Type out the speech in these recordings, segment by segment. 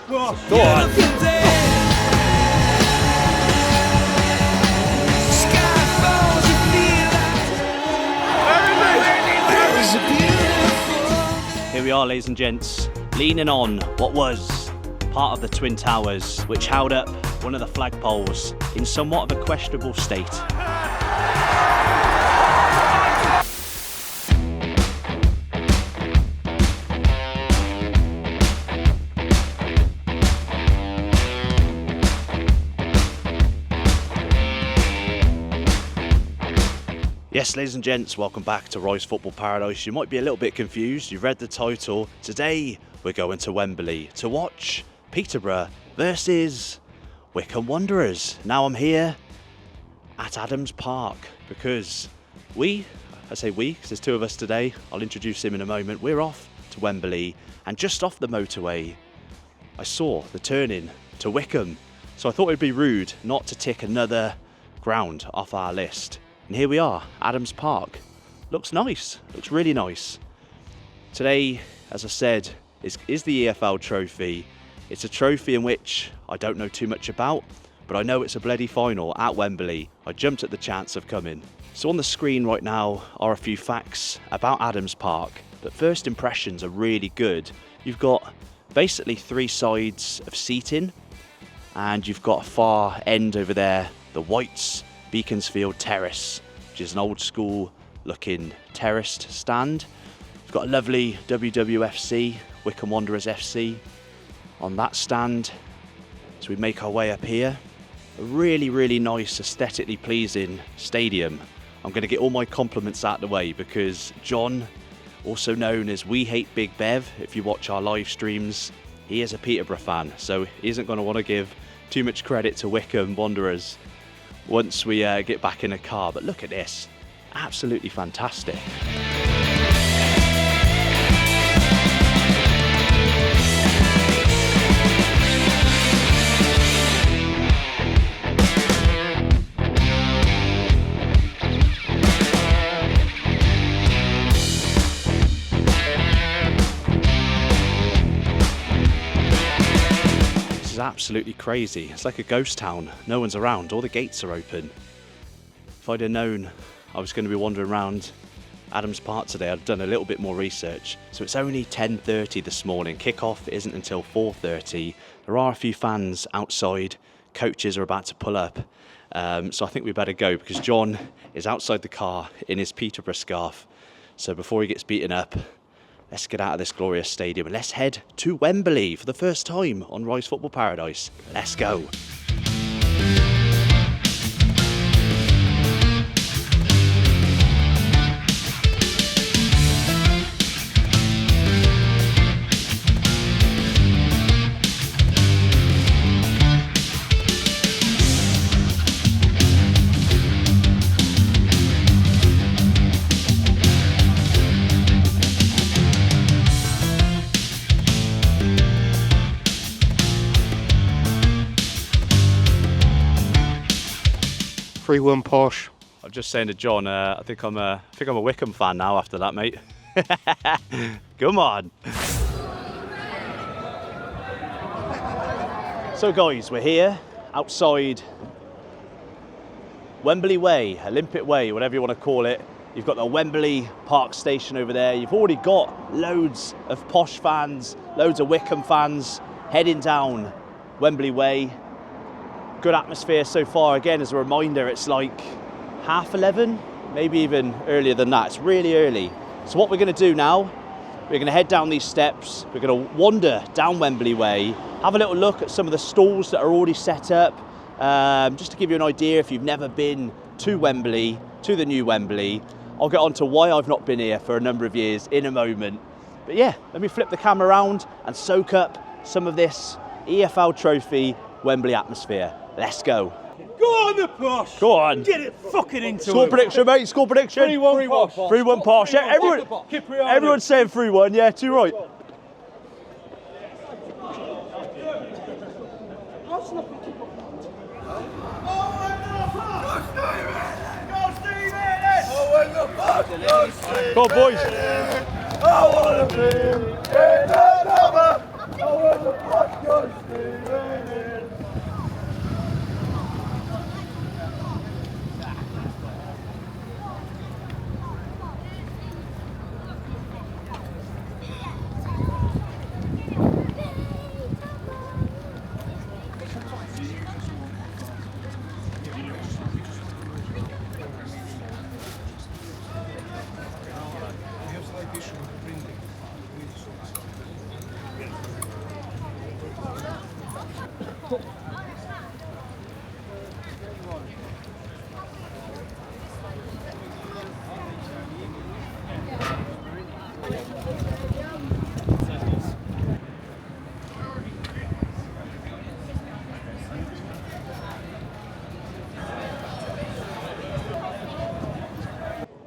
Go on. Here we are, ladies and gents, leaning on what was part of the Twin Towers, which held up one of the flagpoles in somewhat of a questionable state. Yes, ladies and gents, welcome back to Rise Football Paradise. You might be a little bit confused, you've read the title. Today, we're going to Wembley to watch Peterborough versus Wycombe Wanderers. Now I'm here at Adams Park because I say we, because there's two of us today. I'll introduce him in a moment. We're off to Wembley, and just off the motorway, I saw the turn-in to Wycombe. So I thought it'd be rude not to tick another ground off our list. And here we are, Adams Park. Looks nice, looks really nice. Today, as I said, is the EFL trophy. It's a trophy in which I don't know too much about, but I know it's a bloody final at Wembley. I jumped at the chance of coming. So on the screen right now are a few facts about Adams Park, but first impressions are really good. You've got basically three sides of seating, and you've got a far end over there, the Whites Beaconsfield Terrace, which is an old school looking terraced stand. We've got a lovely WWFC, Wycombe Wanderers FC, on that stand. So we make our way up here. A really, really nice, aesthetically pleasing stadium. I'm going to get all my compliments out of the way because John, also known as We Hate Big Bev, if you watch our live streams, he is a Peterborough fan, so he isn't going to want to give too much credit to Wycombe Wanderers once we get back in a car. But look at this, absolutely fantastic. Absolutely crazy. It's like a ghost town. No one's around, all the gates are open. If I'd have known I was going to be wandering around Adams Park today, I'd done a little bit more research. So it's only 10:30 this morning. Kick-off isn't until 4:30. There are a few fans outside. Coaches are about to pull up. So I think we better go because John is outside the car in his Peterborough scarf. So before he gets beaten up, let's get out of this glorious stadium and let's head to Wembley for the first time on Rise Football Paradise. Let's go. Three-one Porsche. I'm just saying to John, I think I'm a Wycombe fan now after that, mate. Come on. So guys, we're here outside Wembley Way, Olympic Way, whatever you want to call it. You've got the Wembley Park station over there. You've already got loads of Posh fans, loads of Wycombe fans heading down Wembley Way. Good atmosphere so far. Again, as a reminder, it's like 11:30, maybe even earlier than that. It's really early. So what we're going to do now, we're going to head down these steps. We're going to wander down Wembley Way, have a little look at some of the stalls that are already set up, just to give you an idea if you've never been to Wembley, to the new Wembley. I'll get on to why I've not been here for a number of years in a moment. But yeah, let me flip the camera around and soak up some of this EFL trophy Wembley atmosphere. Let's go. Go on the Posh! Go on. Get it fucking into Score it. prediction, mate. Score prediction. 3-1 Posh. 3-1 Posh. Yeah, everyone's saying 3-1. Yeah, too right. Go on, boys. I wanna be in the number.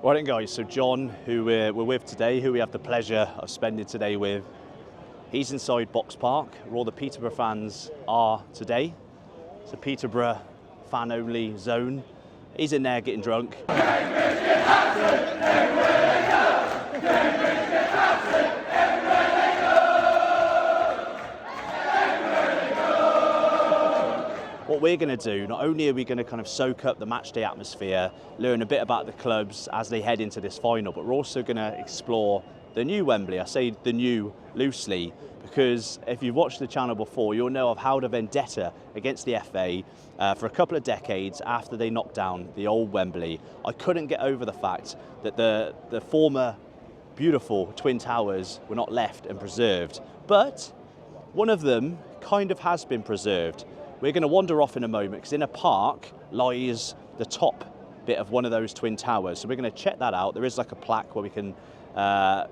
Right then guys, so John, who we're with today, who we have the pleasure of spending today with, he's inside Box Park, where all the Peterborough fans are today. It's a Peterborough fan-only zone. He's in there getting drunk. What we're going to do, not only are we going to kind of soak up the matchday atmosphere, learn a bit about the clubs as they head into this final, but we're also going to explore the new Wembley. I say the new loosely because if you've watched the channel before, you'll know I've held a vendetta against the FA for a couple of decades after they knocked down the old Wembley. I couldn't get over the fact that the former beautiful Twin Towers were not left and preserved, but one of them kind of has been preserved. We're going to wander off in a moment because in a park lies the top bit of one of those Twin Towers. So we're going to check that out. There is like a plaque where we can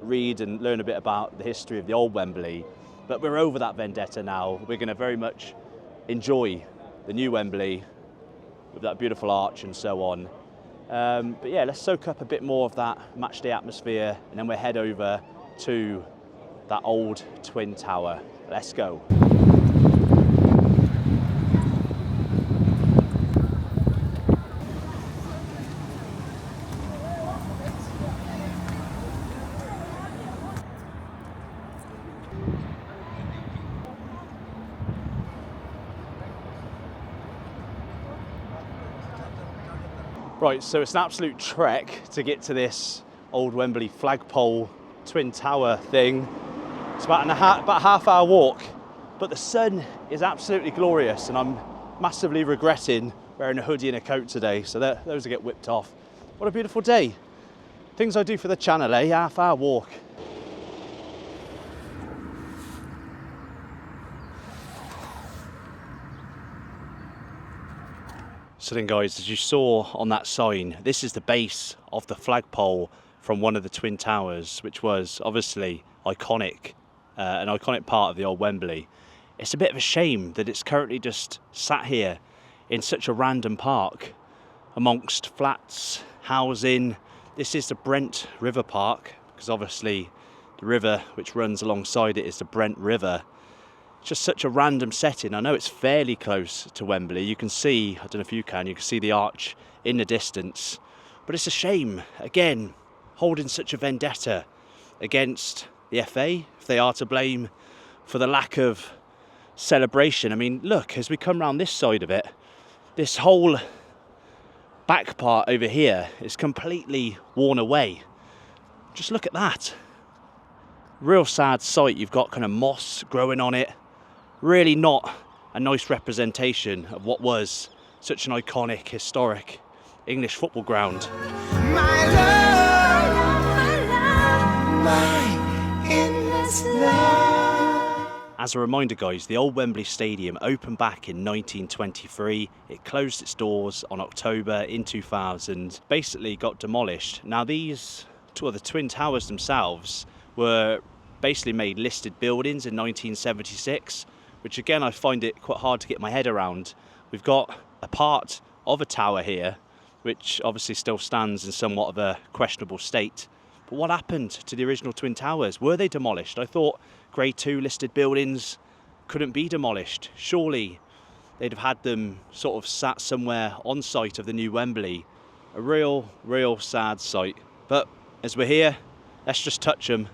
read and learn a bit about the history of the old Wembley. But we're over that vendetta now. We're going to very much enjoy the new Wembley with that beautiful arch and so on. But yeah, let's soak up a bit more of that matchday atmosphere and then we'll head over to that old Twin Tower. Let's go. Right, so it's an absolute trek to get to this old Wembley flagpole Twin Tower thing. It's about a half-hour walk, but the sun is absolutely glorious and I'm massively regretting wearing a hoodie and a coat today, so those will get whipped off. What a beautiful day. Things I do for the channel, eh? Half-hour walk. So then guys, as you saw on that sign, this is the base of the flagpole from one of the Twin Towers, which was obviously iconic, an iconic part of the old Wembley. It's a bit of a shame that it's currently just sat here in such a random park amongst flats, housing. This is the Brent River Park, because obviously the river which runs alongside it is the Brent River. It's just such a random setting. I know it's fairly close to Wembley. You can see, I don't know if you can see the arch in the distance. But it's a shame, again, holding such a vendetta against the FA, if they are to blame for the lack of celebration. I mean, look, as we come round this side of it, this whole back part over here is completely worn away. Just look at that. Real sad sight. You've got kind of moss growing on it. Really not a nice representation of what was such an iconic, historic English football ground. My love, my endless love. As a reminder guys, the old Wembley Stadium opened back in 1923. It closed its doors on October in 2000, basically got demolished. Now these two of the Twin Towers themselves were basically made listed buildings in 1976, which again I find it quite hard to get my head around. We've got a part of a tower here which obviously still stands in somewhat of a questionable state. But what happened to the original Twin Towers? Were they demolished? I thought Grade 2 listed buildings couldn't be demolished. Surely they'd have had them sort of sat somewhere on site of the new Wembley. A real sad sight. But as we're here, let's just touch them.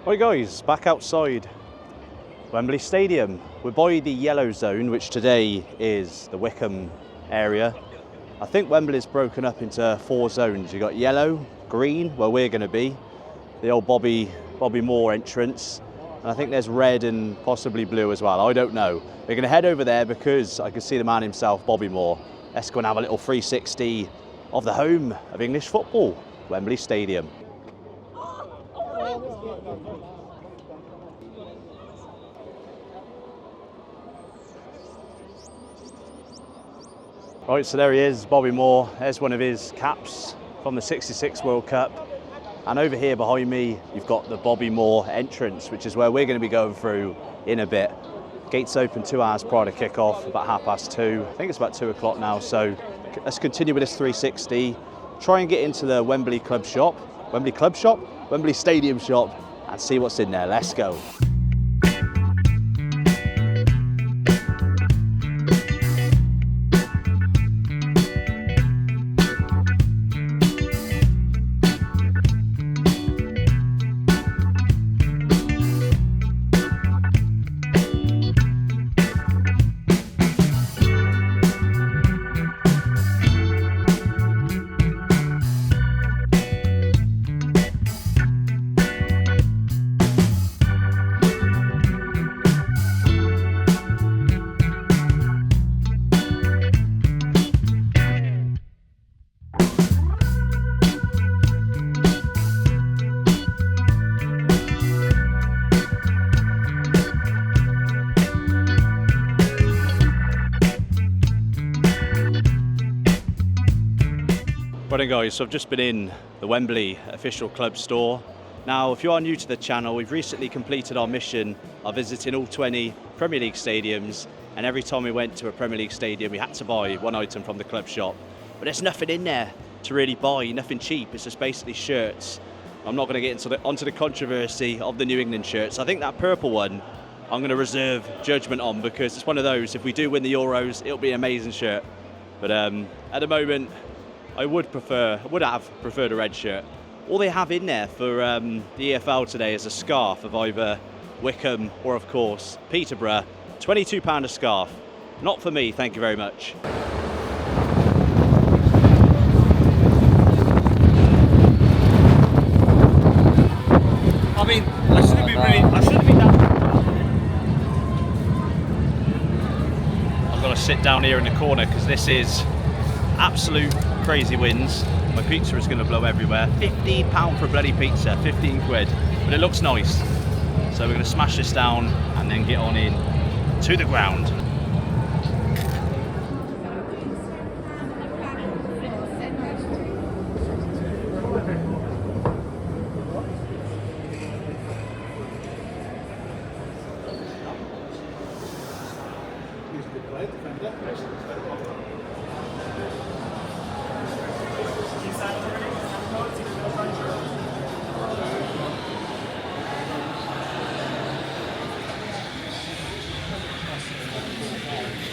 Right guys, back outside Wembley Stadium. We're by the yellow zone, which today is the Wickham area. I think Wembley's broken up into 4 zones. You've got yellow, green, where we're going to be, the old Bobby Moore entrance, and I think there's red and possibly blue as well. I don't know. We're going to head over there because I can see the man himself, Bobby Moore. Let's go and have a little 360 of the home of English football, Wembley Stadium. Right, so there he is, Bobby Moore. There's one of his caps from the '66 World Cup. And over here behind me, you've got the Bobby Moore entrance, which is where we're going to be going through in a bit. Gates open 2 hours prior to kick-off, about 2:30. I think it's about 2 o'clock now, so let's continue with this 360. Try and get into the Wembley Club shop. Wembley Club shop? Wembley Stadium shop, and see what's in there. Let's go. Right then guys, so I've just been in the Wembley official club store. Now, if you are new to the channel, we've recently completed our mission of visiting all 20 Premier League stadiums, and every time we went to a Premier League stadium, we had to buy one item from the club shop. But there's nothing in there to really buy, nothing cheap. It's just basically shirts. I'm not going to get onto the controversy of the New England shirts. I think that purple one, I'm going to reserve judgment on, because it's one of those, if we do win the Euros, it'll be an amazing shirt. But at the moment, I would have preferred a red shirt. All they have in there for the EFL today is a scarf of either Wickham or, of course, Peterborough. £22 a scarf. Not for me, thank you very much. I mean, I shouldn't be that. I've got to sit down here in the corner because this is absolute crazy winds. My pizza is going to blow everywhere. £15 for a bloody pizza, 15 quid. But it looks nice. So we're going to smash this down and then get on in to the ground.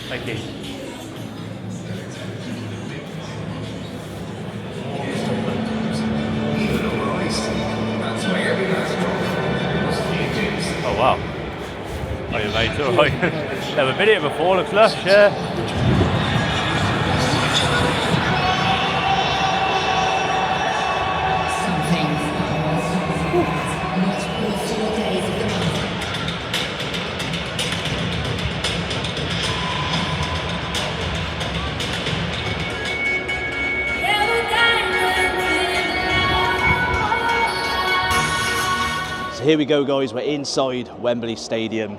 Thank you. Oh wow. Oh, you mate, all right. Never been here before, looks lush, yeah. So here we go guys, we're inside Wembley Stadium.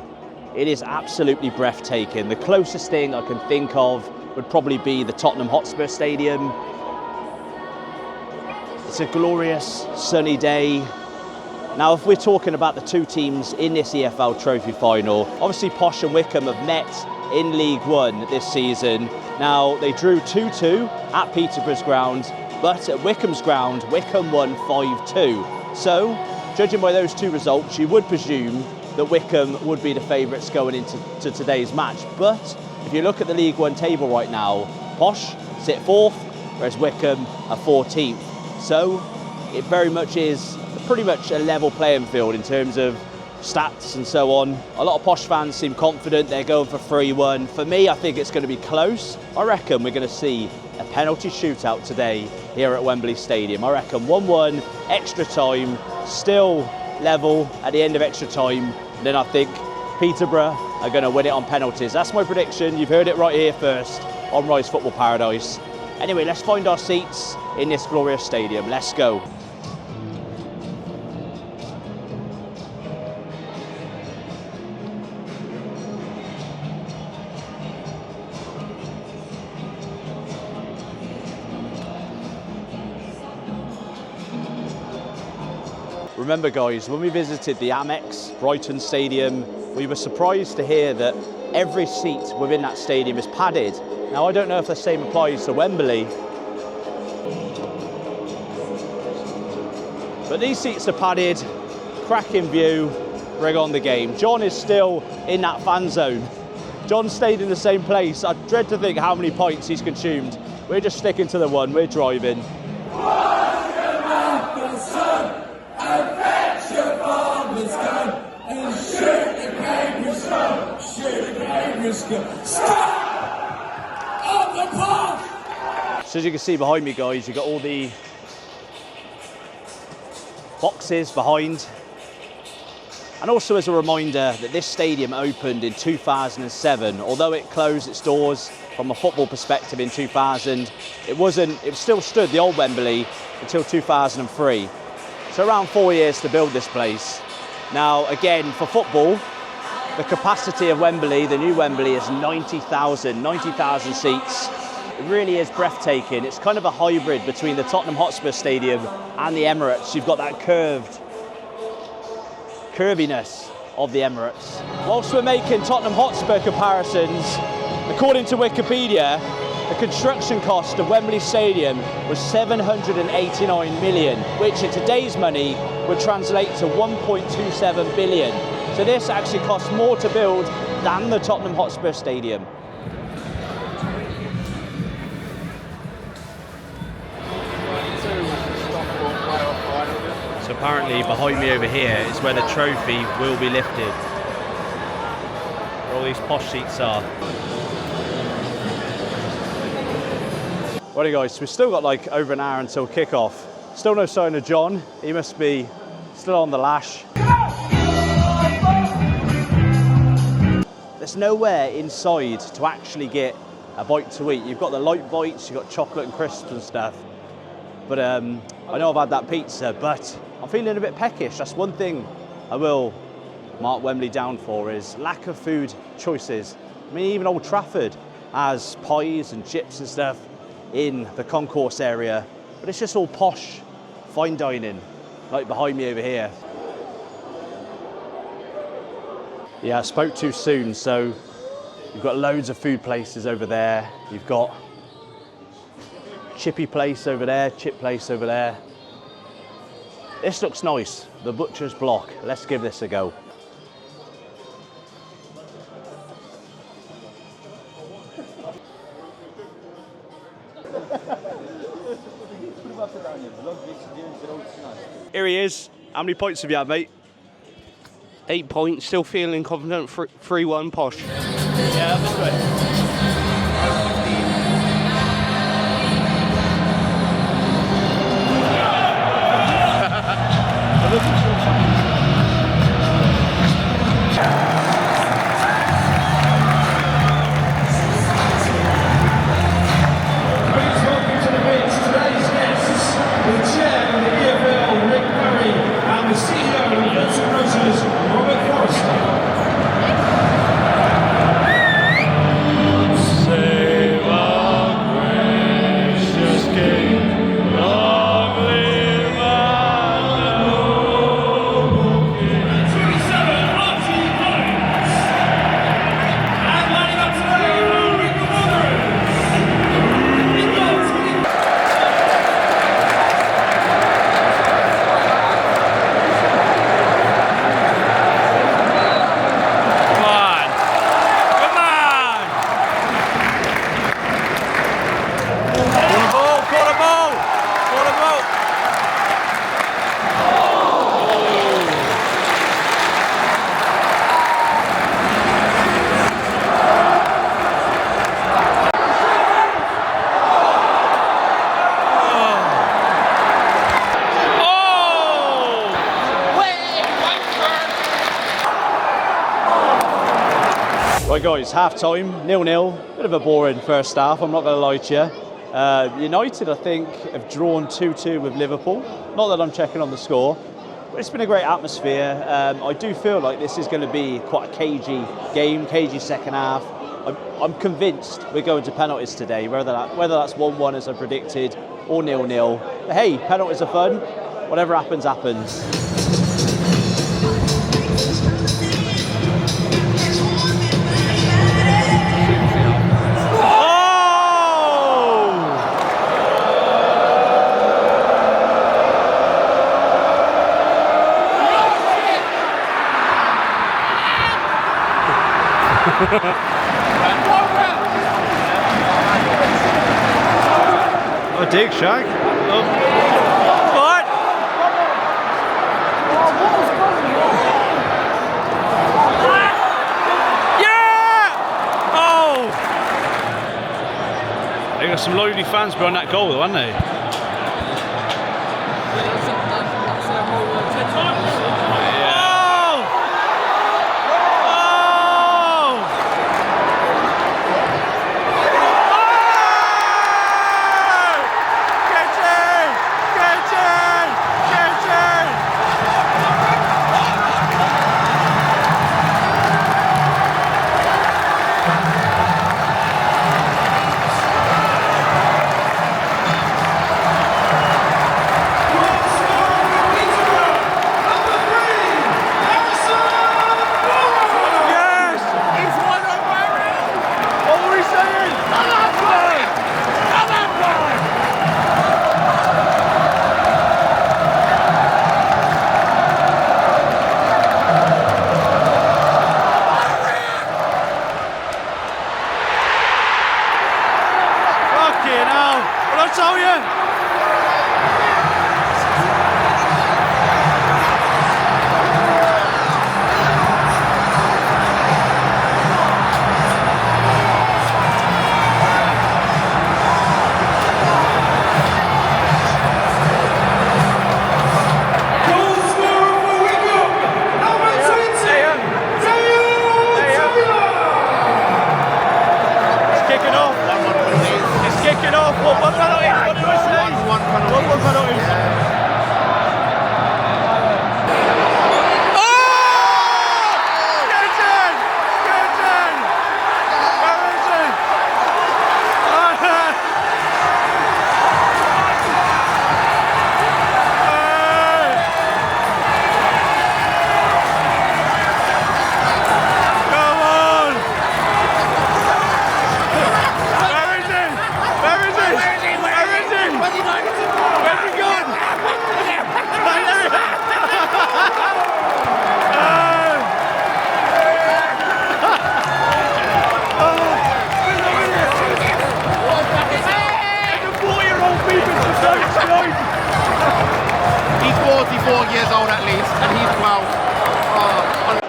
It is absolutely breathtaking. The closest thing I can think of would probably be the Tottenham Hotspur Stadium. It's a glorious sunny day. Now, if we're talking about the two teams in this EFL Trophy final, obviously Posh and Wickham have met in League One this season. Now, they drew 2-2 at Peterborough's ground, but at Wickham's ground, Wickham won 5-2. So, judging by those two results, you would presume that Wickham would be the favourites going into today's match. But if you look at the League One table right now, Posh sit 4th, whereas Wickham are 14th. So it very much is pretty much a level playing field in terms of stats and so on. A lot of Posh fans seem confident they're going for 3-1. For me, I think it's going to be close. I reckon we're going to see a penalty shootout today here at Wembley Stadium. I reckon 1-1, extra time, still level at the end of extra time. And then I think Peterborough are going to win it on penalties. That's my prediction. You've heard it right here first on Rise Football Paradise. Anyway, let's find our seats in this glorious stadium. Let's go. Remember guys, when we visited the Amex Brighton Stadium, we were surprised to hear that every seat within that stadium is padded. Now I don't know if the same applies to Wembley, but these seats are padded, cracking view, bring on the game. John is still in that fan zone. John stayed in the same place. I dread to think how many pints he's consumed. We're just sticking to the one, we're driving. So as you can see behind me guys, you've got all the boxes behind. And also as a reminder that this stadium opened in 2007. Although it closed its doors from a football perspective in 2000, it still stood the old Wembley until 2003. So around 4 years to build this place. Now again, for football, the capacity of Wembley, the new Wembley, is 90,000 seats. It really is breathtaking. It's kind of a hybrid between the Tottenham Hotspur Stadium and the Emirates. You've got that curviness of the Emirates. Whilst we're making Tottenham Hotspur comparisons, according to Wikipedia, the construction cost of Wembley Stadium was 789 million, which in today's money would translate to 1.27 billion. So this actually costs more to build than the Tottenham Hotspur Stadium. So apparently behind me over here is where the trophy will be lifted. Where all these posh seats are. Righty guys, so we've still got like over an hour until kick-off. Still no sign of John. He must be still on the lash. There's nowhere inside to actually get a bite to eat. You've got the light bites, you've got chocolate and crisps and stuff. But I know I've had that pizza, but I'm feeling a bit peckish. That's one thing I will mark Wembley down for, is lack of food choices. I mean, even Old Trafford has pies and chips and stuff in the concourse area, but it's just all posh, fine dining, like behind me over here. Yeah, I spoke too soon, so you've got loads of food places over there. You've got chippy place over there, chip place over there. This looks nice, the Butcher's Block. Let's give this a go. Here he is. How many points have you had, mate? 8 points, still feeling confident. 3-1 Posh. Yeah, that's good. Please welcome to the bench today's guests, the chair of the EFL, Rick Murray, and the CEO of Vincent Roses, Robert Forrester. Right guys, half time, 0-0. Bit of a boring first half, I'm not going to lie to you. United, I think, have drawn 2-2 with Liverpool. Not that I'm checking on the score, but it's been a great atmosphere. I do feel like this is going to be quite a cagey game, cagey second half. I'm convinced we're going to penalties today, whether that's 1-1 as I predicted or 0-0. But hey, penalties are fun. Whatever happens, happens. Oh, dig, Shag. Oh. What? Yeah! Oh! They got some lively fans behind that goal, though, haven't they?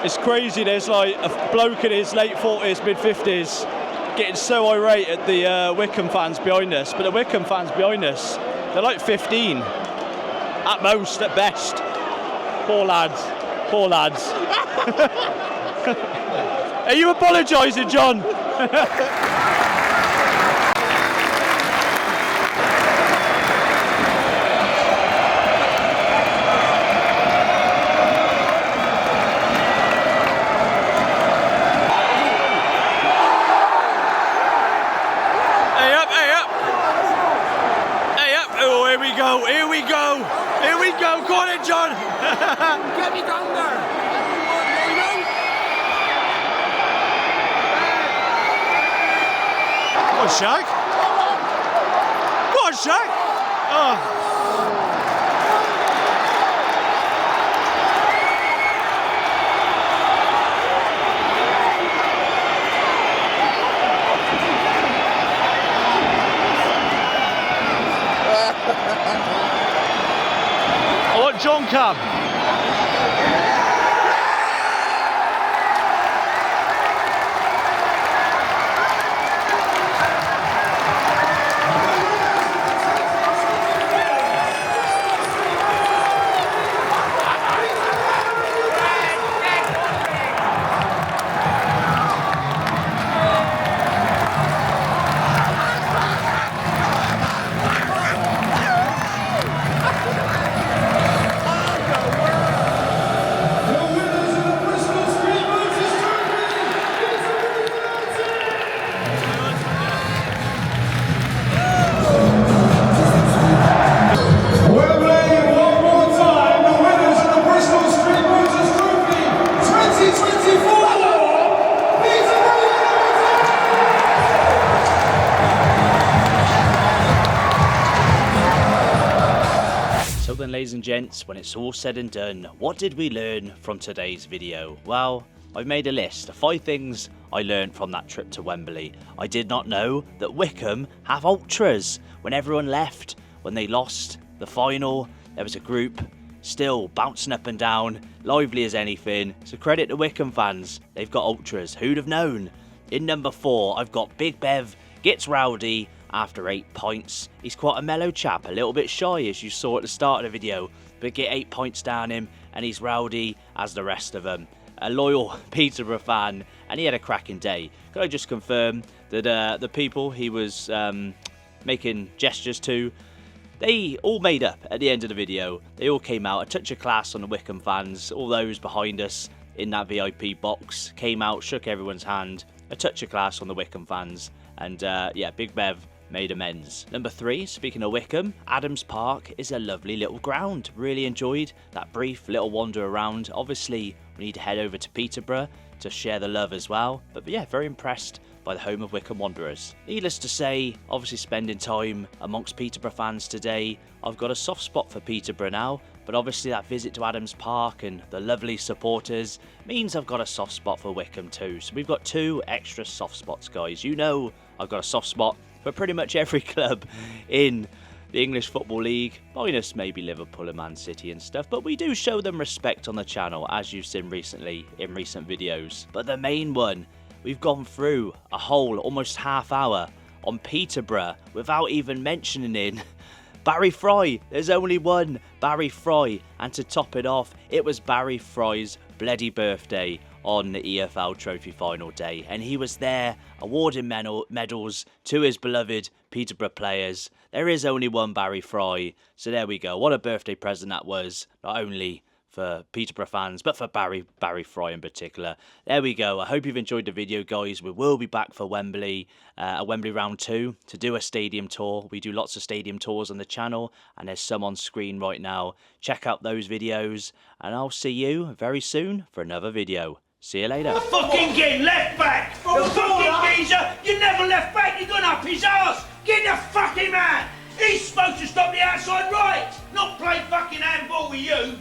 It's crazy, there's like a bloke in his late 40s, mid 50s getting so irate at the Wickham fans behind us, but the Wickham fans behind us, they're like 15 at most, at best. Poor lads, poor lads. Are you apologising, John? Go on in, John! Get me down there! Go on, Shag! Go on, Shag! Oh. John come. ladies and gents, when it's all said and done, what did we learn from today's video? Well, I've made a list of 5 things I learned from that trip to Wembley. I did not know that Wycombe have ultras. When everyone left, when they lost the final, there was a group still bouncing up and down, lively as anything. So credit to Wycombe fans, they've got ultras. Who'd have known? In number 4, I've got Big Bev gets rowdy after 8 points. He's quite a mellow chap, a little bit shy as you saw at the start of the video, but get 8 points down him and he's rowdy as the rest of them. A loyal Peterborough fan, and he had a cracking day. Could I just confirm that the people he was making gestures to, they all made up at the end of the video. They all came out, a touch of class on the Wycombe fans. All those behind us in that VIP box came out, shook everyone's hand. A touch of class on the Wycombe fans. And yeah, Big Bev made amends. Number 3, speaking of Wycombe, Adams Park is a lovely little ground. Really enjoyed that brief little wander around. Obviously, we need to head over to Peterborough to share the love as well. But yeah, very impressed by the home of Wycombe Wanderers. Needless to say, obviously spending time amongst Peterborough fans today, I've got a soft spot for Peterborough now, but obviously that visit to Adams Park and the lovely supporters means I've got a soft spot for Wycombe too. So we've got 2 extra soft spots, guys. You know I've got a soft spot for pretty much every club in the English Football League, minus maybe Liverpool and Man City and stuff, but we do show them respect on the channel, as you've seen recently in recent videos. But the main one, we've gone through a whole almost half hour on Peterborough without even mentioning in Barry Fry. There's only one Barry Fry, and to top it off, it was Barry Fry's bloody birthday on the EFL Trophy final day, and he was there awarding medals to his beloved Peterborough players. There is only one Barry Fry, so there we go. What a birthday present that was, not only for Peterborough fans, but for Barry Fry in particular. There we go. I hope you've enjoyed the video, guys. We will be back for Wembley, Wembley round 2, to do a stadium tour. We do lots of stadium tours on the channel, and there's some on screen right now. Check out those videos, and I'll see you very soon for another video. See you later. Fucking get left back! The fucking geezer! You never left back! You're going up his arse! Get the fucking man! He's supposed to stop the outside right! Not play fucking handball with you!